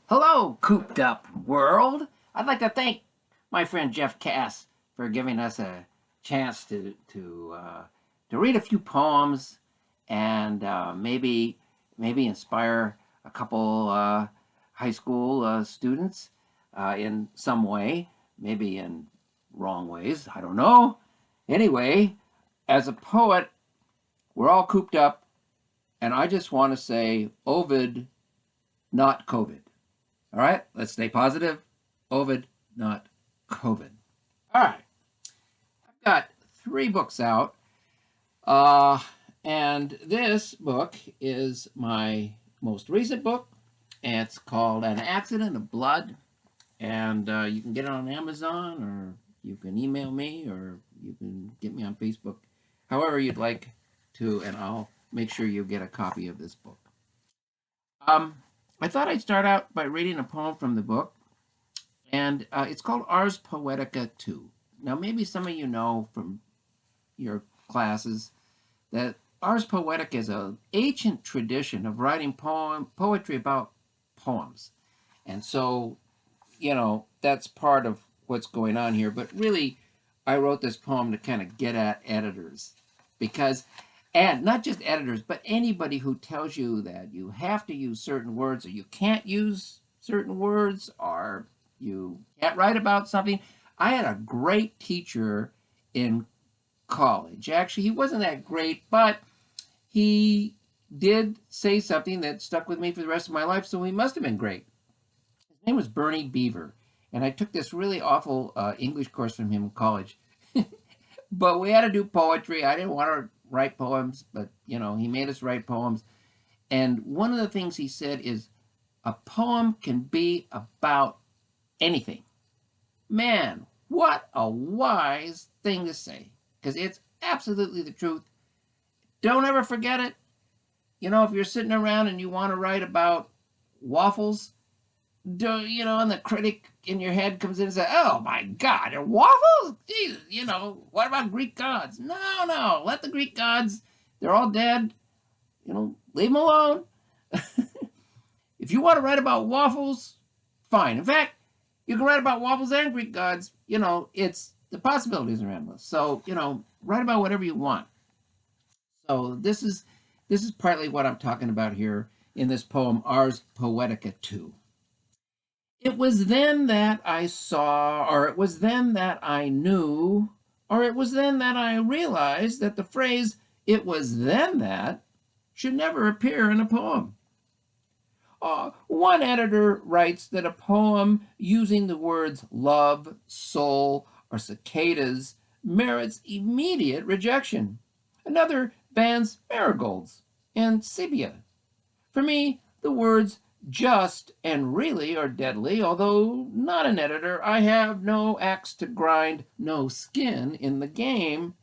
Hello, Cooped Up World. I'd like to thank my friend Jeff Kass for giving us a chance to read a few poems and maybe inspire a couple high school students in some way, maybe in wrong ways. I don't know. Anyway, as a poet, we're all cooped up, and I just want to say Ovid, not COVID. All right, let's stay positive. Ovid, not COVID. All right, I've got three books out, uh, and this book is my most recent book. It's called An Accident of Blood, and you can get it on Amazon, or you can email me, or you can get me on Facebook, however you'd like to, and I'll make sure you get a copy of this book. Um, I thought I'd start out by reading a poem from the book, and it's called Ars Poetica 2. Now, maybe some of you know from your classes that Ars Poetica is an ancient tradition of writing poetry about poems. And so, that's part of what's going on here. But really, I wrote this poem to kind of get at editors because, and not just editors, but anybody who tells you that you have to use certain words or you can't use certain words or you can't write about something. I had a great teacher in college. Actually, he wasn't that great, but he did say something that stuck with me for the rest of my life, so he must have been great. His name was Bernie Beaver, and I took this really awful English course from him in college. But we had to do poetry. I didn't want to write poems, but he made us write poems. And one of the things he said is a poem can be about anything. Man, what a wise thing to say, because it's absolutely the truth. Don't ever forget it. If you're sitting around and you want to write about waffles, and the critic in your head comes in and says, "Oh my God, they're waffles? Jesus, what about Greek gods?" No, let the Greek gods, they're all dead. Leave them alone. If you want to write about waffles, fine. In fact, you can write about waffles and Greek gods. It's the possibilities are endless. So, write about whatever you want. So this is partly what I'm talking about here in this poem, Ars Poetica 2. It was then that I saw, or it was then that I knew, or it was then that I realized that the phrase, "it was then that," should never appear in a poem. One editor writes that a poem using the words love, soul, or cicadas merits immediate rejection. Another bans marigolds and sepia. For me, the words just and really are deadly, although not an editor. I have no axe to grind, no skin in the game.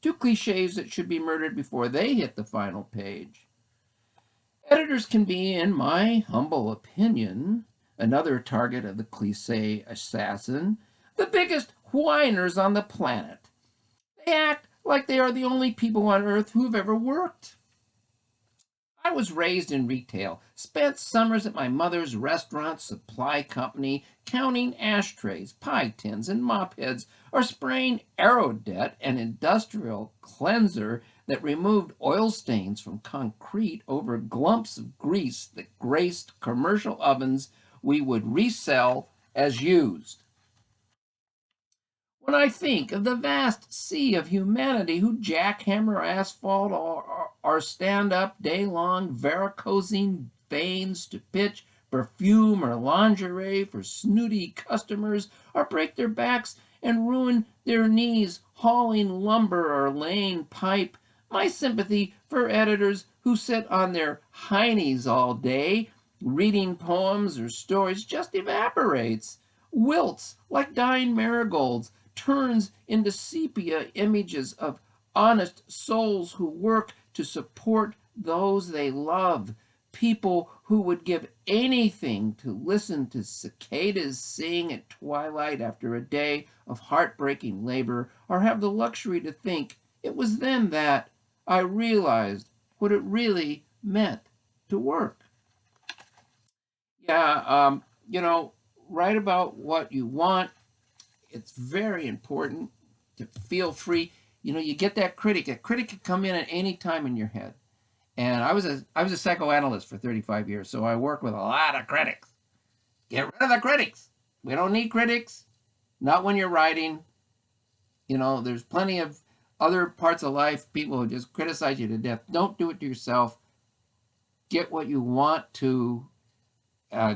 Two cliches that should be murdered before they hit the final page. Editors can be, in my humble opinion, another target of the cliche assassin, the biggest whiners on the planet. They act like they are the only people on earth who've ever worked. I was raised in retail, spent summers at my mother's restaurant supply company counting ashtrays, pie tins, and mop heads, or spraying Aerodet, an industrial cleanser that removed oil stains from concrete over glumps of grease that graced commercial ovens we would resell as used. When I think of the vast sea of humanity who jackhammer asphalt or stand up day long varicosing veins to pitch perfume or lingerie for snooty customers, or break their backs and ruin their knees hauling lumber or laying pipe, my sympathy for editors who sit on their heinies all day reading poems or stories just evaporates, wilts like dying marigolds, turns into sepia images of honest souls who work to support those they love, people who would give anything to listen to cicadas sing at twilight after a day of heartbreaking labor, or have the luxury to think it was then that I realized what it really meant to work. Yeah, you know, write about what you want. It's very important to feel free. You know, you get that critic. A critic can come in at any time in your head. And I was a psychoanalyst for 35 years, so I work with a lot of critics. Get rid of the critics. We don't need critics. Not when you're writing. You know, there's plenty of other parts of life, people who just criticize you to death. Don't do it to yourself. Get what you want to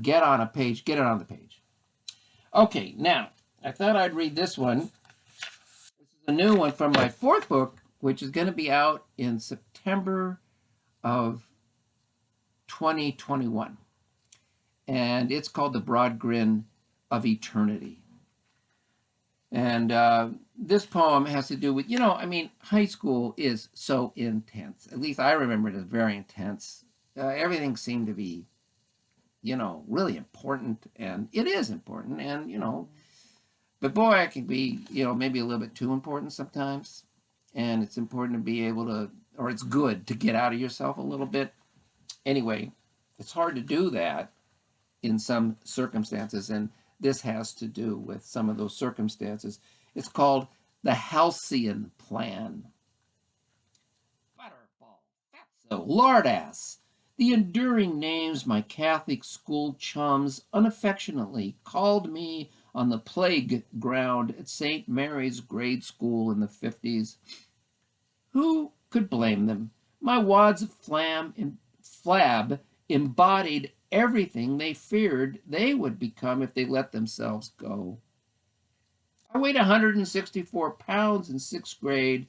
get on a page, get it on the page. Okay, now, I thought I'd read this one. This is a new one from my fourth book, which is going to be out in September of 2021. And it's called The Broad Grin of Eternity. And this poem has to do with, you know, I mean, high school is so intense. At least I remember it as very intense. Everything seemed to be, you know, really important. And it is important. And, you know, but boy, it can be, you know, maybe a little bit too important sometimes. And it's important to be able to, or it's good to get out of yourself a little bit. Anyway, it's hard to do that in some circumstances, and this has to do with some of those circumstances. It's called the Halcyon Plan. Butterball, fatso, lardass. The enduring names my Catholic school chums unaffectionately called me on the plague ground at St. Mary's grade school in the 50s. Who could blame them? My wads of flab embodied everything they feared they would become if they let themselves go. I weighed 164 pounds in sixth grade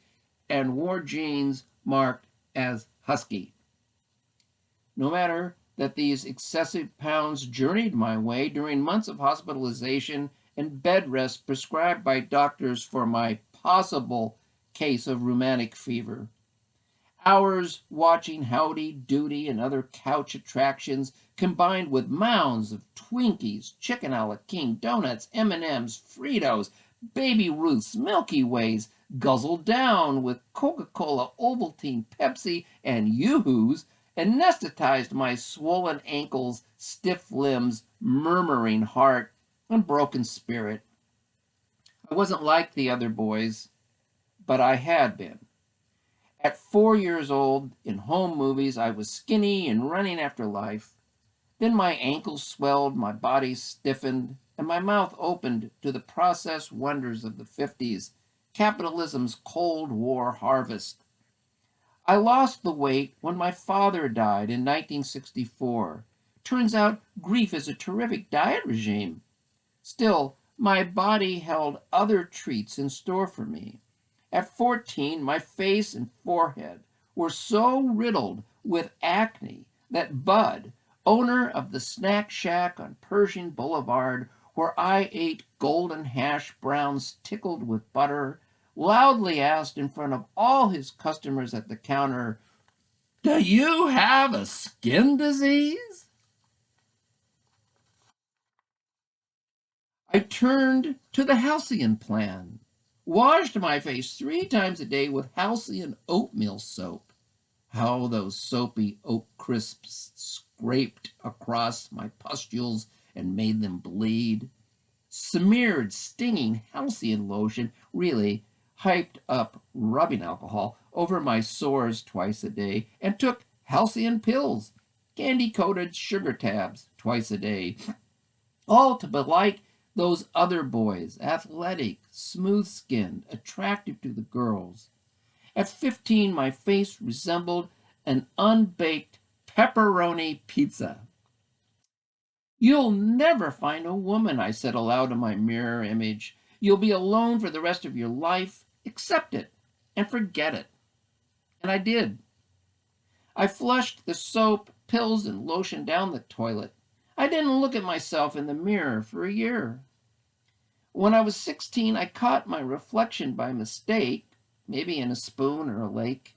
and wore jeans marked as husky. No matter that these excessive pounds journeyed my way during months of hospitalization and bed rest prescribed by doctors for my possible case of rheumatic fever. Hours watching Howdy Doody and other couch attractions combined with mounds of Twinkies, Chicken a la King, donuts, M&Ms, Fritos, Baby Ruths, Milky Ways, guzzled down with Coca-Cola, Ovaltine, Pepsi, and Yoo-Hoos, anesthetized my swollen ankles, stiff limbs, murmuring heart, and broken spirit. I wasn't like the other boys, but I had been. At 4 years old, in home movies, I was skinny and running after life. Then my ankles swelled, my body stiffened, and my mouth opened to the processed wonders of the 50s, capitalism's Cold War harvest. I lost the weight when my father died in 1964. Turns out grief is a terrific diet regime. Still, my body held other treats in store for me. At 14, my face and forehead were so riddled with acne that Bud, owner of the snack shack on Pershing Boulevard, where I ate golden hash browns tickled with butter, loudly asked in front of all his customers at the counter, "Do you have a skin disease?" I turned to the Halcyon Plan, washed my face 3 times a day with Halcyon oatmeal soap. How those soapy oat crisps scraped across my pustules and made them bleed. Smeared stinging Halcyon lotion, really hyped up rubbing alcohol over my sores twice a day, and took Halcyon pills, candy-coated sugar tabs twice a day, all to be like those other boys, athletic, smooth-skinned, attractive to the girls. At 15, my face resembled an unbaked pepperoni pizza. "You'll never find a woman," I said aloud to my mirror image. "You'll be alone for the rest of your life. Accept it and forget it." And I did. I flushed the soap, pills, and lotion down the toilet. I didn't look at myself in the mirror for a year. When I was 16, I caught my reflection by mistake, maybe in a spoon or a lake.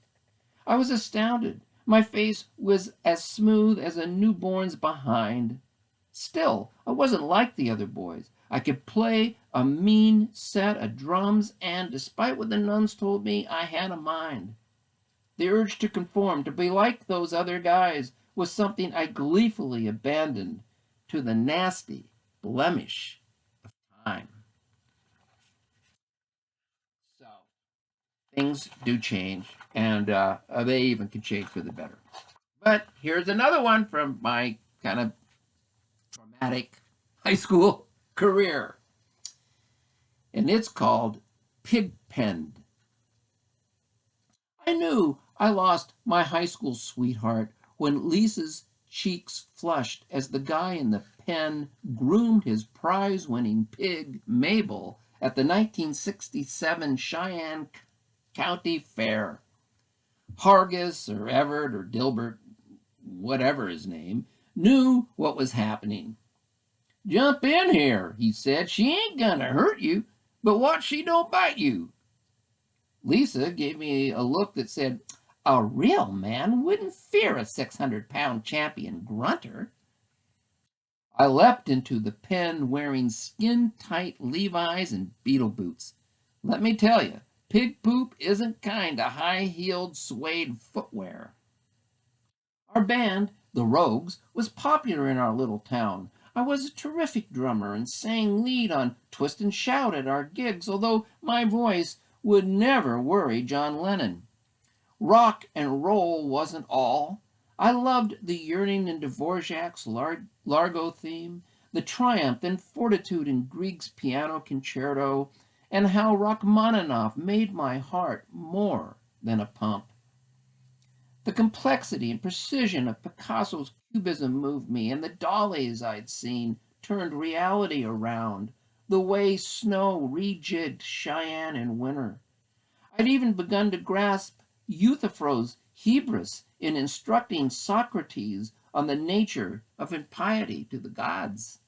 I was astounded. My face was as smooth as a newborn's behind. Still, I wasn't like the other boys. I could play a mean set of drums, and despite what the nuns told me, I had a mind. The urge to conform, to be like those other guys, was something I gleefully abandoned to the nasty blemish of time. So things do change, and they even can change for the better. But here's another one from my kind of traumatic high school career, and it's called Pigpen. I knew I lost my high school sweetheart when Lisa's cheeks flushed as the guy in the pen groomed his prize-winning pig, Mabel, at the 1967 Cheyenne County Fair. Hargis or Everett or Dilbert, whatever his name, knew what was happening. "Jump in here," he said. "She ain't gonna hurt you, but watch she don't bite you." Lisa gave me a look that said, "A real man wouldn't fear a 600-pound champion grunter." I leapt into the pen wearing skin-tight Levi's and beetle boots. Let me tell you, pig poop isn't kind of high-heeled suede footwear. Our band, the Rogues, was popular in our little town. I was a terrific drummer and sang lead on Twist and Shout at our gigs, although my voice would never worry John Lennon. Rock and roll wasn't all. I loved the yearning in Dvorak's Largo theme, the triumph and fortitude in Grieg's piano concerto, and how Rachmaninoff made my heart more than a pump. The complexity and precision of Picasso's Cubism moved me, and the dollies I'd seen turned reality around, the way snow rejigged Cheyenne in winter. I'd even begun to grasp Euthyphro's Hebrews in instructing Socrates on the nature of impiety to the gods.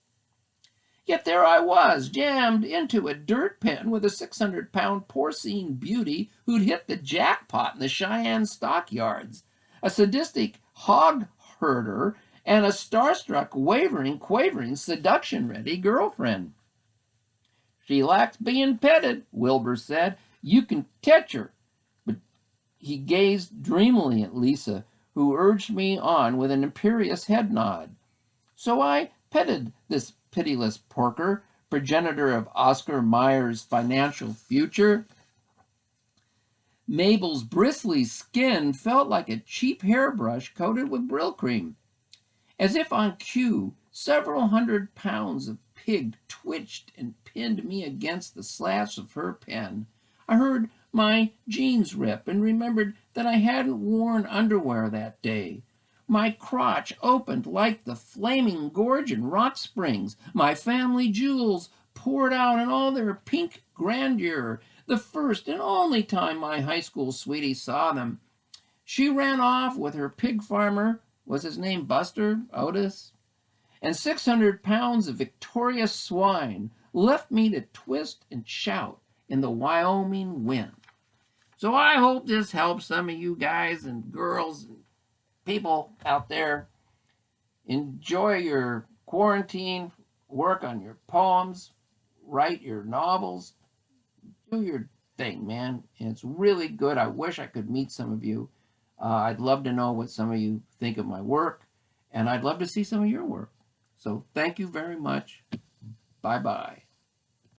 Yet there I was, jammed into a dirt pen with a 600-pound porcine beauty who'd hit the jackpot in the Cheyenne stockyards, a sadistic hog herder, and a starstruck, quavering, seduction-ready girlfriend. "She likes being petted," Wilbur said. "You can catch her." But he gazed dreamily at Lisa, who urged me on with an imperious head nod. So I petted this pitiless porker, progenitor of Oscar Mayer's financial future. Mabel's bristly skin felt like a cheap hairbrush coated with Brill-cream. As if on cue, several 100 pounds of pig twitched and pinned me against the slash of her pen. I heard my jeans rip and remembered that I hadn't worn underwear that day. My crotch opened like the flaming gorge in Rock Springs. My family jewels poured out in all their pink grandeur, the first and only time my high school sweetie saw them. She ran off with her pig farmer. Was his name Buster? Otis? And 600 pounds of victorious swine left me to twist and shout in the Wyoming wind. So I hope this helps some of you guys and girls and people out there. Enjoy your quarantine, work on your poems, write your novels, do your thing, man. And it's really good. I wish I could meet some of you. I'd love to know what some of you think of my work, and I'd love to see some of your work. So thank you very much. Bye-bye.